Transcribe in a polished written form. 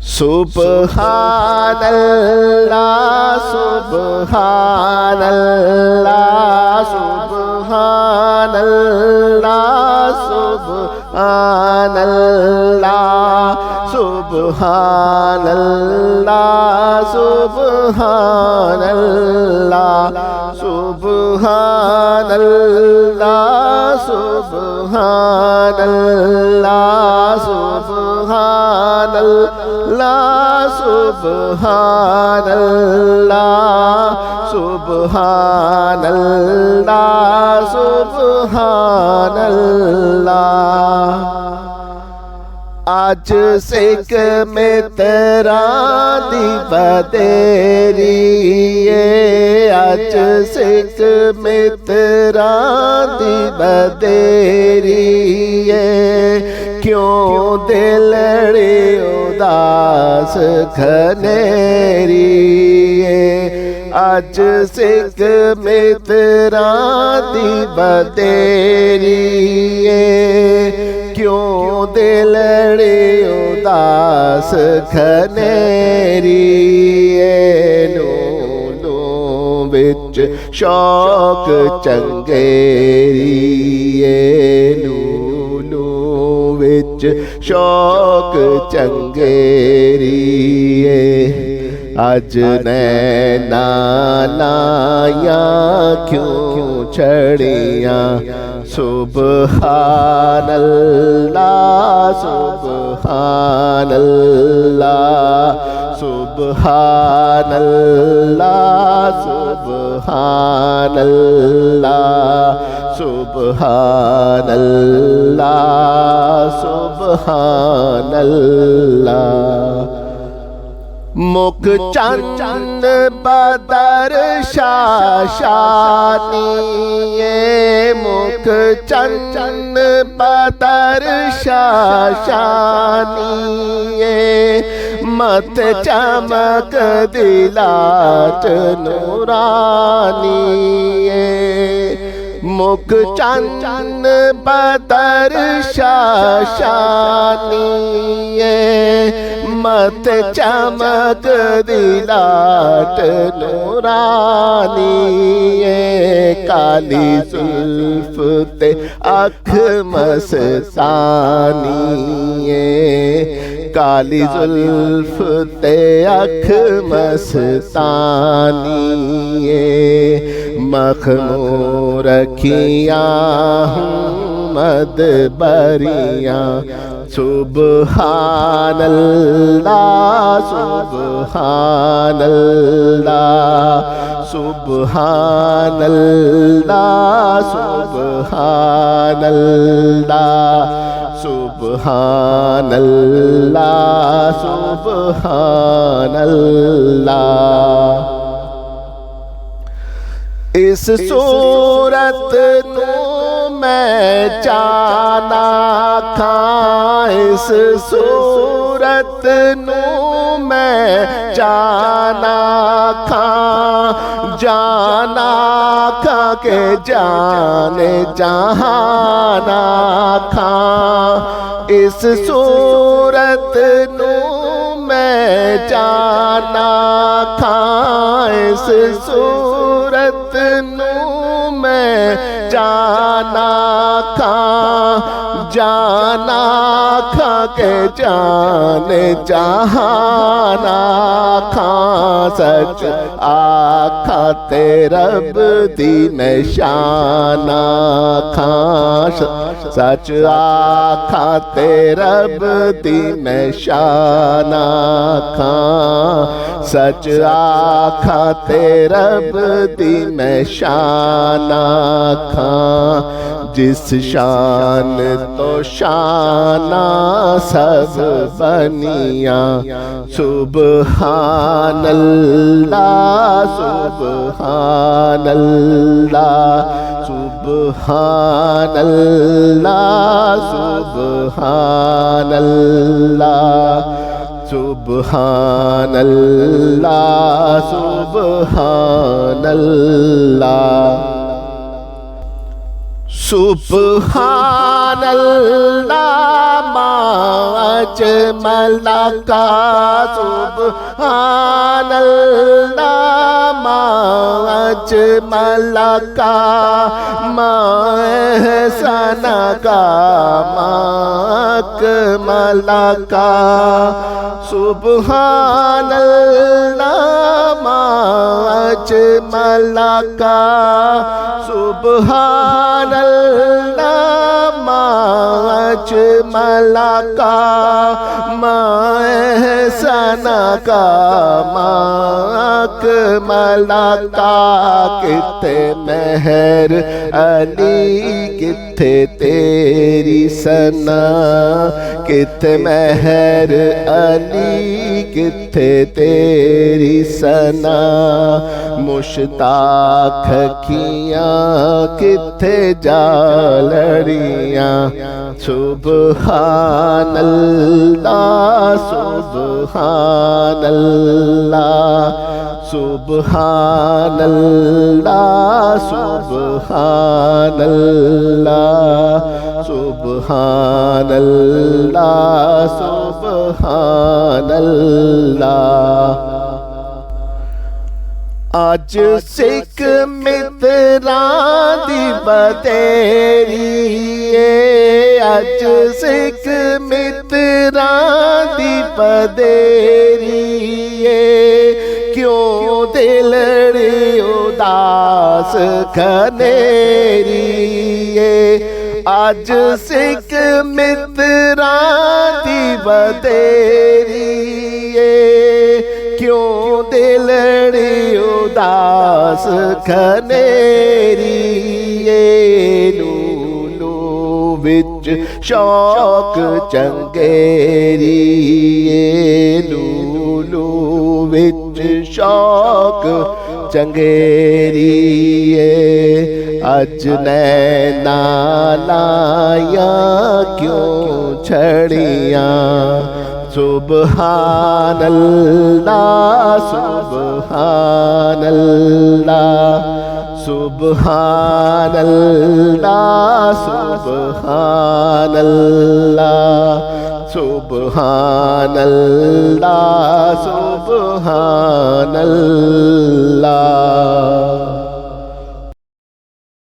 सुब्हानल्लाह सुब्हानल्लाह सुब्हानल्लाह सुब्हानल्लाह सुब्हानल्लाह सुब्हानल्लाह सुब्हानल्लाह सुब्हानल्लाह सुब्हानल्लाह सुब्हानल्लाह सुब्हानल्लाह सुब्हानल्लाह। आज सिख में तेरा दी बतेरी आज सिख में तेरा दी बतेरी क्यों दिलड़ी उदास खनेरी आज सिख में तेरा दी बतेरी क्यों दिलड़ी उदास खनेरी नूनू विच शौक चंगेरी नूनू विच शौक चंगेरी अज नैना नाया क्यों छड़िया सुब्हानल्लाह सुब्हानल्लाह सुब्हानल्लाह सुब्हानल्लाह सुब्हानल्लाह सुब्हानल्लाह। मुख चंद बदर शाशानी मुख चंद बदर शाशानी मत चमक दिलाट नूरानी मुख चंद बदर शाशानी मत चमक दिलाट नूरानी काली जुल्फ ते अख मस्तानी काली जुल्फ ते अख मस्तानी मखमूर रखियाँ मद बरिया सुब्हानल्लाह सुब्हानल्लाह सुब्हानल्लाह सुब्हानल्लाह सुब्हानल्लाह सुब्हानल्लाह। इस सूरत नू मैं जाना खां इस सूरत नू मैं जाना खां के जाने जहाना खां इस सूरत नू मैं जाना खां इस सूरत नू मैं जाना खां के जाने जहाना खां सच आखा ते रब दी निशाना खां सच आखा ते रब दी निशाना खां सच आखा ते रब दी निशाना खां जिस शान तो शाना सब बनिया सुब्हानल्लाह सुब्हानल्लाह सुब्हानल्लाह सुब्हानल्लाह सुब्हानल्लाह सुब्हानल्लाह। सुब्हानल्लाह माज मलका सुबहानल्लाह माज मलका महसना का माक मलका सुबहानल्लाह माज मलका सुबहानल्लाह माज मलका महसना का माक मलका किथे मेहर अली किथे तेरी सना किथे मेहर अली किथे तेरी सना मुश्ताक खियां किथे जालड़ियां सुबहानल्लाह सुबहानल्लाह सुबहानल्लाह सुबहानल्लाह सुबहानल्लाह सुबहानल्लाह। आज सिख मित्रां दी बतेरी आज सिख मित्रां दी बतेरी क्यों दिलड़ी उदास खनेरी आज सिख मित्रां दी बतेरी क्यों दिलड़ी उदास खनेरी लूलू विच शौक चंगेरी लूलू विच शौक चंगेरी अज नैना लाया क्यों छड़ियां सुबहानल्लाह सुबहानल्लाह सुबहानल्लाह सुबहानल्लाह सुबहानल्लाह सुबहानल्लाह।